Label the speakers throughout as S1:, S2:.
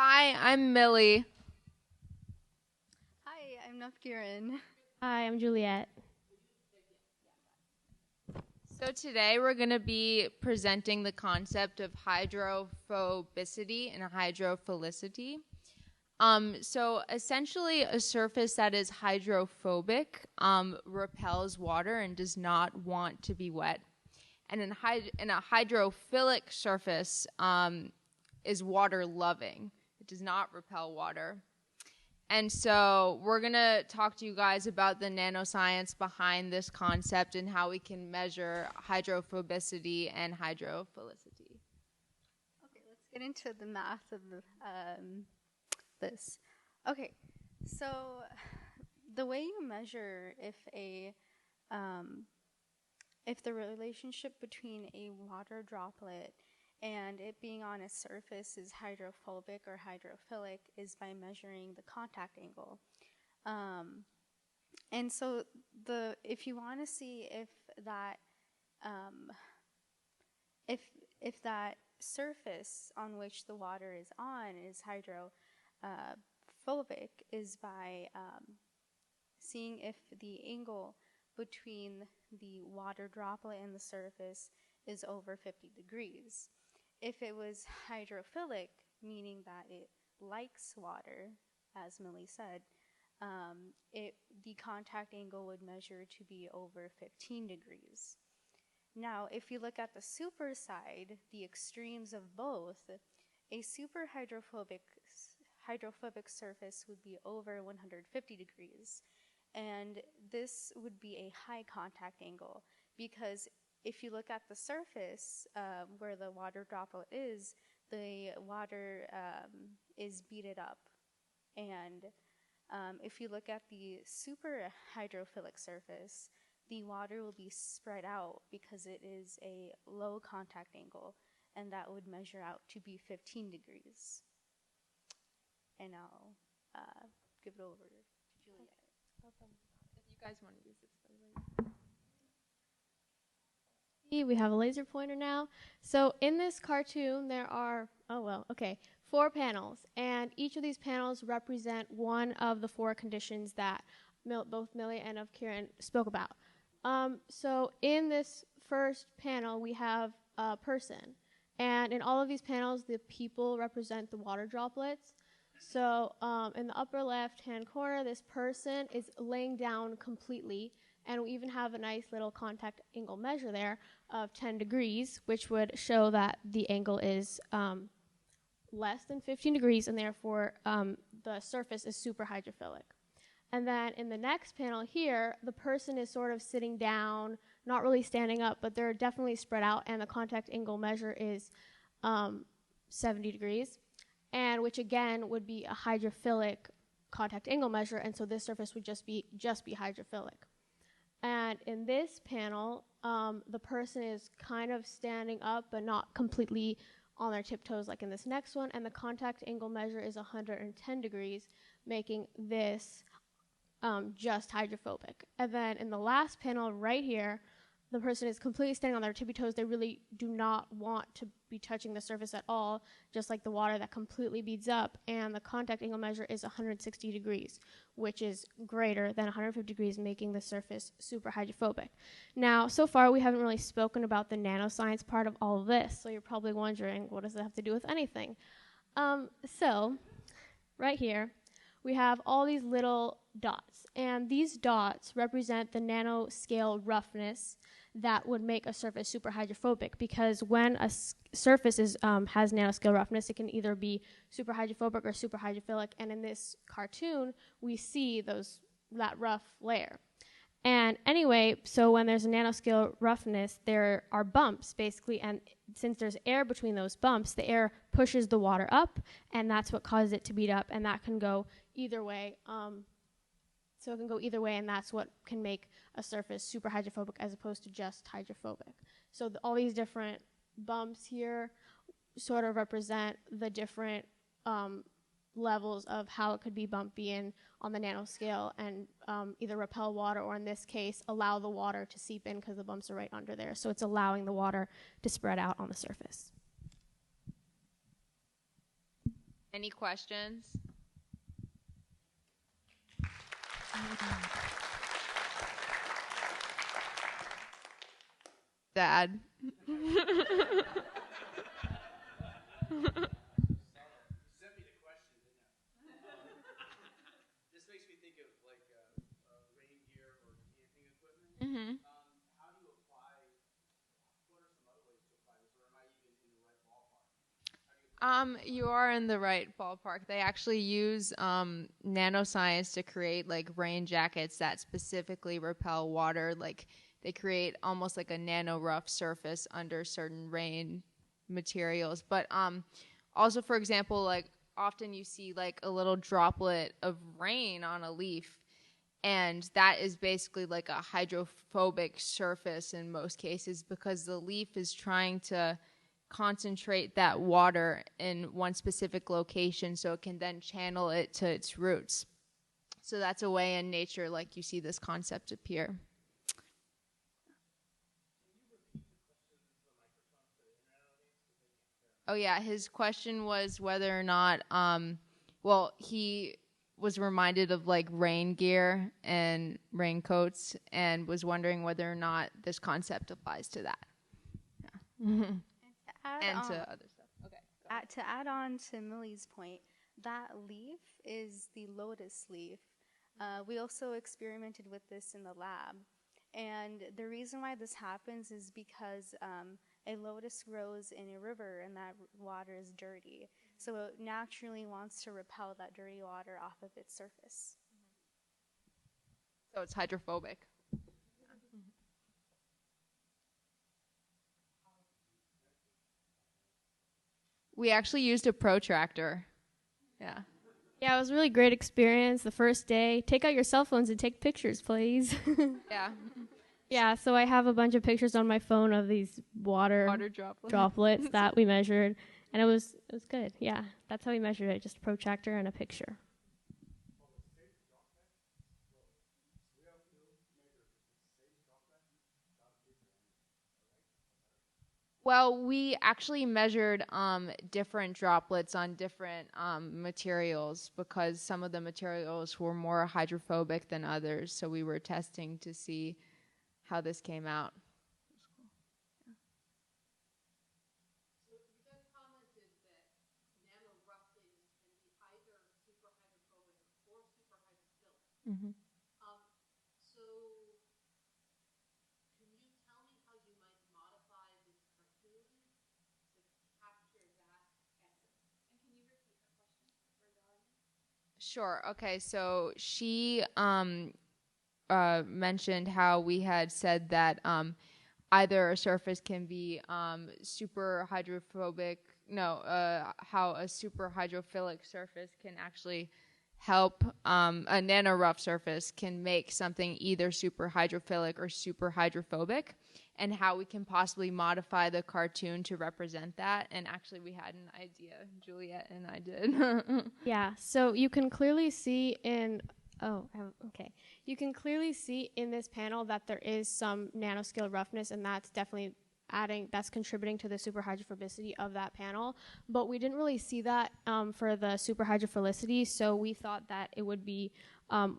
S1: Hi, I'm Millie.
S2: Hi, I'm Nafkiran.
S3: Hi, I'm Juliet.
S1: So today we're going to be presenting the concept of hydrophobicity and hydrophilicity. So essentially a surface that is hydrophobic repels water and does not want to be wet. And in a hydrophilic surface is water loving. It does not repel water. And so we're going to talk to you guys about the nanoscience behind this concept and how we can measure hydrophobicity and hydrophilicity.
S2: Okay, let's get into the math of this. Okay, so the way you measure if the relationship between a water droplet and it being on a surface is hydrophobic or hydrophilic is by measuring the contact angle. And so if you want to see if that surface on which the water is on is hydrophobic is by seeing if the angle between the water droplet and the surface is over 50 degrees. If it was hydrophilic, meaning that it likes water, as Millie said, the contact angle would measure to be over 15 degrees. Now, if you look at the super side, the extremes of both, a super hydrophobic surface would be over 150 degrees. And this would be a high contact angle because if you look at the surface where the water droplet is, the water is beaded up. And if you look at the super hydrophilic surface, the water will be spread out because it is a low contact angle, and that would measure out to be 15 degrees. And I'll give it over to Juliet.
S1: If you guys want to use this, by the way.
S3: We have a laser pointer now. So in this cartoon, there are, 4 panels. And each of these panels represent one of the 4 conditions that both Millie and Kieran spoke about. So in this first panel, we have a person. And in all of these panels, the people represent the water droplets. So in the upper left-hand corner, this person is laying down completely. And we even have a nice little contact angle measure there of 10 degrees, which would show that the angle is less than 15 degrees, and therefore the surface is super hydrophilic. And then in the next panel here, the person is sort of sitting down, not really standing up, but they're definitely spread out, and the contact angle measure is 70 degrees, and which again would be a hydrophilic contact angle measure, and so this surface would just be hydrophilic. And in this panel, the person is kind of standing up, but not completely on their tiptoes like in this next one, and the contact angle measure is 110 degrees, making this just hydrophobic. And then in the last panel right here, the person is completely standing on their tippy toes. They really do not want to be touching the surface at all, just like the water that completely beads up. And the contact angle measure is 160 degrees, which is greater than 150 degrees, making the surface super hydrophobic. Now, so far, we haven't really spoken about the nanoscience part of all of this. So you're probably wondering, what does it have to do with anything? So right here, we have all these little dots. And these dots represent the nanoscale roughness that would make a surface super hydrophobic, because when a surface has nanoscale roughness, it can either be super hydrophobic or super hydrophilic. And in this cartoon, we see that rough layer. And anyway, so when there's a nanoscale roughness, there are bumps, basically, and since there's air between those bumps, the air pushes the water up, and that's what causes it to bead up, and that can go either way. So it can go either way, and that's what can make a surface super hydrophobic as opposed to just hydrophobic. So all these different bumps here sort of represent the different levels of how it could be bumpy on the nanoscale and either repel water or, in this case, allow the water to seep in because the bumps are right under there. So it's allowing the water to spread out on the surface.
S1: Any questions? Dad.
S4: This makes me think of like rain gear or camping equipment.
S1: Mm-hmm.
S4: How do you apply? What are some other ways to apply this, or am I even in the right ballpark?
S1: You are in the right ballpark. They actually use nanoscience to create like rain jackets that specifically repel water. Like they create almost like a nano rough surface under certain rain materials. But also, for example, like often you see like a little droplet of rain on a leaf, and that is basically like a hydrophobic surface in most cases because the leaf is trying to concentrate that water in one specific location so it can then channel it to its roots. So that's a way in nature like you see this concept appear. Oh yeah, his question was whether or not he was reminded of like rain gear and raincoats and was wondering whether or not this concept applies to that. Yeah. And to other stuff. Okay.
S2: To add on to Millie's point, that leaf is the lotus leaf. We also experimented with this in the lab. And the reason why this happens is because a lotus grows in a river and that water is dirty. So it naturally wants to repel that dirty water off of its surface.
S1: So it's hydrophobic. We actually used a protractor. Yeah.
S3: Yeah, it was a really great experience the first day. Take out your cell phones and take pictures, please.
S1: Yeah.
S3: Yeah, so I have a bunch of pictures on my phone of these water droplets that we measured, and it was good. Yeah, that's how we measured it, just a protractor and a picture.
S1: Well, we actually measured different droplets on different materials because some of the materials were more hydrophobic than others. So we were testing to see how this came out.
S5: So you guys commented that nano rough things can be either super hydrophobic or super hydrophilic.
S1: Mm-hmm.
S5: So can you tell me how you might modify this cartoon to capture that essence? And can you repeat the question for the audience?
S1: Sure. Okay. So she mentioned how we had said that either a surface can be super hydrophobic. No, how a super hydrophilic surface can actually help a nano rough surface can make something either super hydrophilic or super hydrophobic, and how we can possibly modify the cartoon to represent that. And actually, we had an idea, Juliet and I did.
S3: Yeah, so you can clearly see in you can clearly see in this panel that there is some nanoscale roughness, and that's definitely that's contributing to the super hydrophobicity of that panel. But we didn't really see that for the super hydrophilicity, so we thought that it would be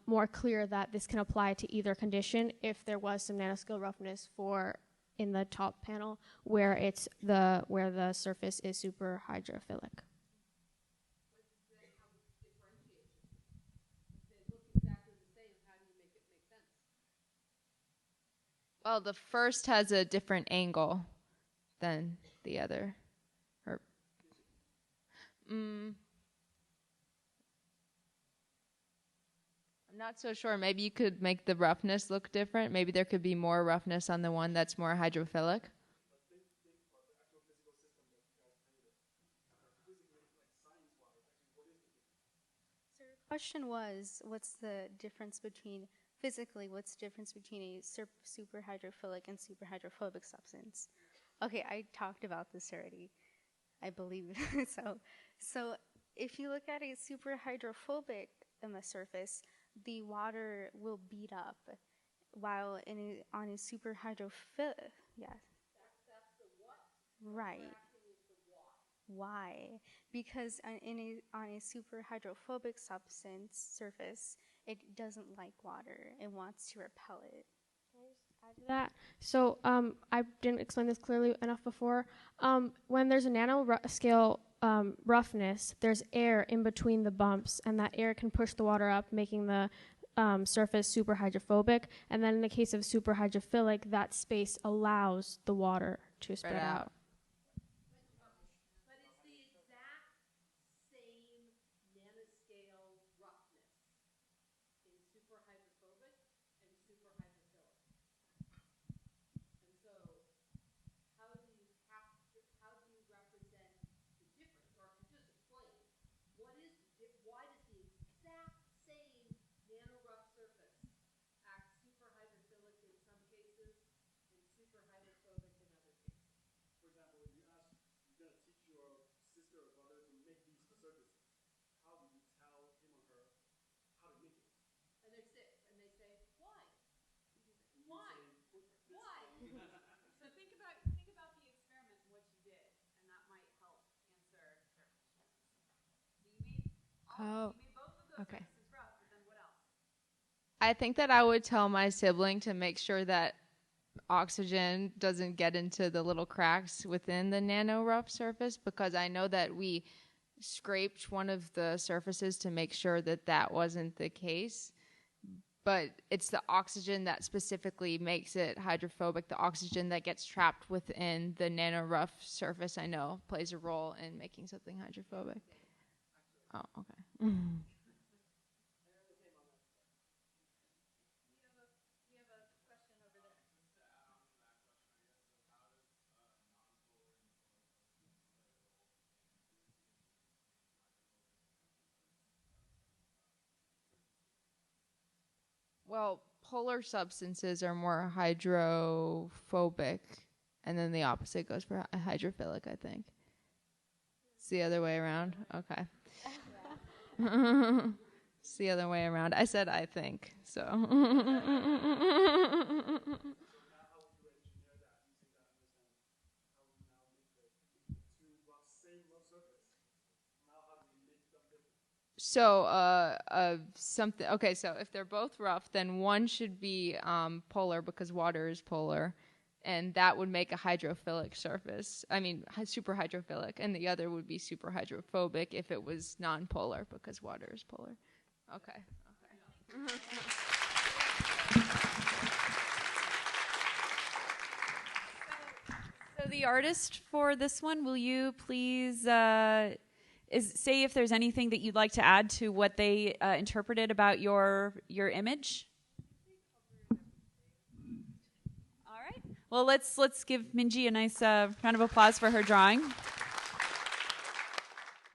S3: more clear that this can apply to either condition if there was some nanoscale roughness for in the top panel where the surface is super hydrophilic.
S1: Well, the first has a different angle than the other. I'm not so sure. Maybe you could make the roughness look different. Maybe there could be more roughness on the one that's more hydrophilic.
S2: So your question was, what's the difference between a super hydrophilic and super hydrophobic substance? Okay, I talked about this already. I believe so. So if you look at a super hydrophobic on the surface, the water will beat up, while on a super hydrophilic, yes.
S5: That's the what?
S2: Right.
S5: What is the what?
S2: Why? Because on a super hydrophobic substance surface, it doesn't like water. It wants to repel it.
S3: Add to that. So I didn't explain this clearly enough before. When there's a nanoscale roughness, there's air in between the bumps, and that air can push the water up, making the surface super hydrophobic. And then in the case of super hydrophilic, that space allows the water to spread out.
S5: But it's the exact same nanoscale roughness in super hydrophobic and super hydrophilic. And so how do you represent the difference? Or just explain, why does the exact same nanorough surface act super hydrophilic in some cases and super hydrophobic in other cases?
S4: For example, if you're going to teach your sister or brother to make these surfaces, how do you tell him or her how to make it?
S5: And they say, why?
S4: And
S5: Why?
S4: you say, put this
S5: Why?
S4: thing.
S5: So think about the experiment and what you did, and that might help answer their questions. So you made both of those surfaces rough, but then what else?
S1: I think that I would tell my sibling to make sure that oxygen doesn't get into the little cracks within the nano rough surface, because I know that we scraped one of the surfaces to make sure that that wasn't the case. But it's the oxygen that specifically makes it hydrophobic. The oxygen that gets trapped within the nano rough surface, I know, plays a role in making something hydrophobic. Oh, okay.
S5: We have a question over there.
S4: Just to add on to that question, I guess, so how does non-polar and polar substances play a role in producing
S1: Well, polar substances are more hydrophobic, and then the opposite goes for hydrophilic, I think. It's the other way around? Okay. It's the other way around. I said I think, so.
S4: Now, how would you engineer that using that understanding? How would you now make the two same rough surface? Now, how do we make them different?
S1: So, something. Okay, so if they're both rough, then one should be polar because water is polar, and that would make a hydrophilic surface. I mean, super hydrophilic, and the other would be super hydrophobic if it was non-polar because water is polar. Okay.
S6: So the artist for this one, will you please say if there's anything that you'd like to add to what they interpreted about your image? All right. Well, let's give Minji a nice round of applause for her drawing.